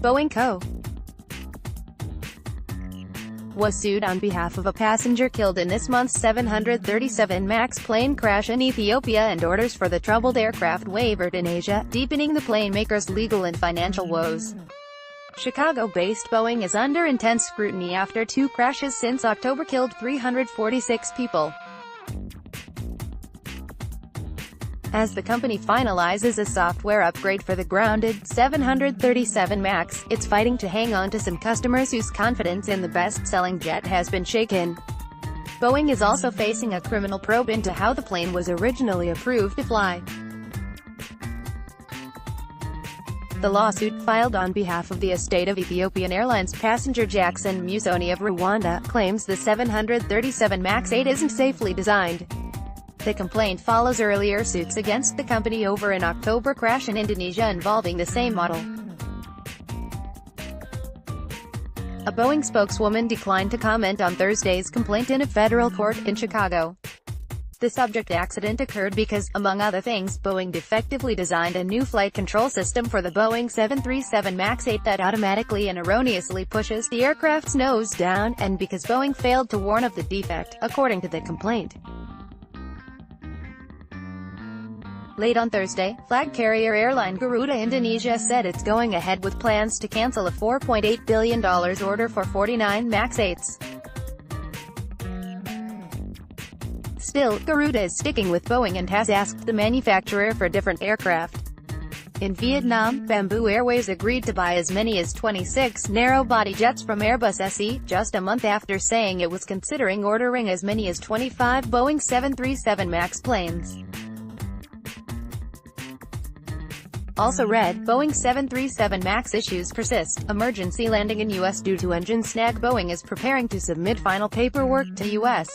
Boeing Co. was sued on behalf of a passenger killed in this month's 737 MAX plane crash in Ethiopia, and orders for the troubled aircraft wavered in Asia, deepening the planemaker's legal and financial woes. Chicago-based Boeing is under intense scrutiny after two crashes since October killed 346 people. As the company finalizes a software upgrade for the grounded 737 MAX, it's fighting to hang on to some customers whose confidence in the best-selling jet has been shaken. Boeing is also facing a criminal probe into how the plane was originally approved to fly. The lawsuit, filed on behalf of the estate of Ethiopian Airlines passenger Jackson Musoni of Rwanda, claims the 737 MAX 8 isn't safely designed. The complaint follows earlier suits against the company over an October crash in Indonesia involving the same model. A Boeing spokeswoman declined to comment on Thursday's complaint in a federal court in Chicago. The subject accident occurred because, among other things, Boeing defectively designed a new flight control system for the Boeing 737 MAX 8 that automatically and erroneously pushes the aircraft's nose down, and because Boeing failed to warn of the defect, according to the complaint. Late on Thursday, flag carrier airline Garuda Indonesia said it's going ahead with plans to cancel a $4.8 billion order for 49 MAX 8s. Still, Garuda is sticking with Boeing and has asked the manufacturer for different aircraft. In Vietnam, Bamboo Airways agreed to buy as many as 26 narrow-body jets from Airbus SE, just a month after saying it was considering ordering as many as 25 Boeing 737 MAX planes. Also read, Boeing 737 MAX issues persist, emergency landing in U.S. due to engine snag. Boeing is preparing to submit final paperwork to U.S.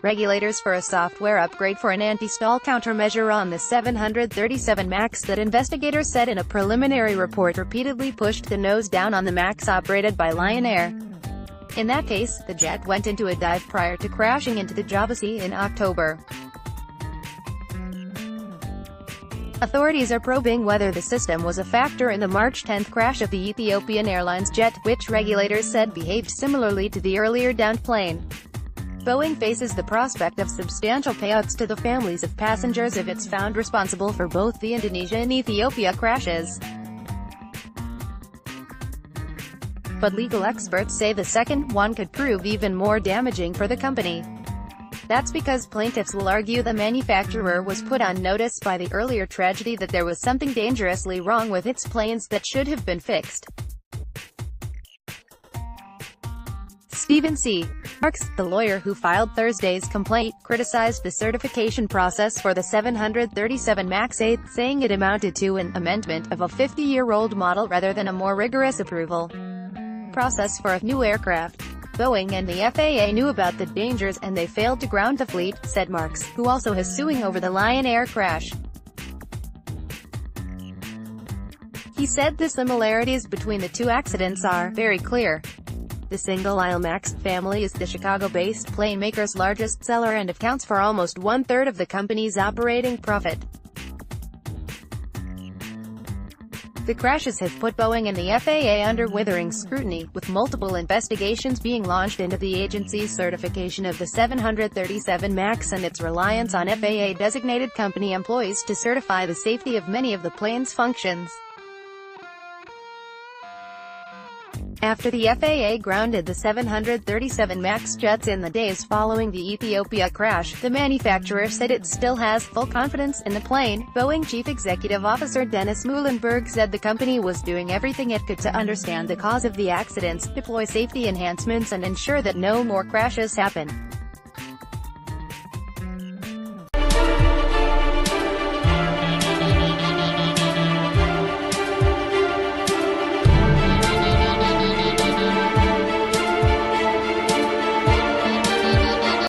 regulators for a software upgrade for an anti-stall countermeasure on the 737 MAX that investigators said in a preliminary report repeatedly pushed the nose down on the MAX operated by Lion Air. In that case, the jet went into a dive prior to crashing into the Java Sea in October. Authorities are probing whether the system was a factor in the March 10 crash of the Ethiopian Airlines jet, which regulators said behaved similarly to the earlier downed plane. Boeing faces the prospect of substantial payouts to the families of passengers if it's found responsible for both the Indonesia and Ethiopia crashes. But legal experts say the second one could prove even more damaging for the company. That's because plaintiffs will argue the manufacturer was put on notice by the earlier tragedy that there was something dangerously wrong with its planes that should have been fixed. Stephen C. Marks, the lawyer who filed Thursday's complaint, criticized the certification process for the 737 MAX 8, saying it amounted to an amendment of a 50-year-old model rather than a more rigorous approval process for a new aircraft. Boeing and the FAA knew about the dangers and they failed to ground the fleet, said Marks, who also is suing over the Lion Air crash. He said the similarities between the two accidents are very clear. The single-aisle MAX family is the Chicago-based planemaker's largest seller and accounts for almost one-third of the company's operating profit. The crashes have put Boeing and the FAA under withering scrutiny, with multiple investigations being launched into the agency's certification of the 737 MAX and its reliance on FAA-designated company employees to certify the safety of many of the plane's functions. After the FAA grounded the 737 MAX jets in the days following the Ethiopia crash, the manufacturer said it still has full confidence in the plane. Boeing Chief Executive Officer Dennis Muilenburg said the company was doing everything it could to understand the cause of the accidents, deploy safety enhancements and ensure that no more crashes happen.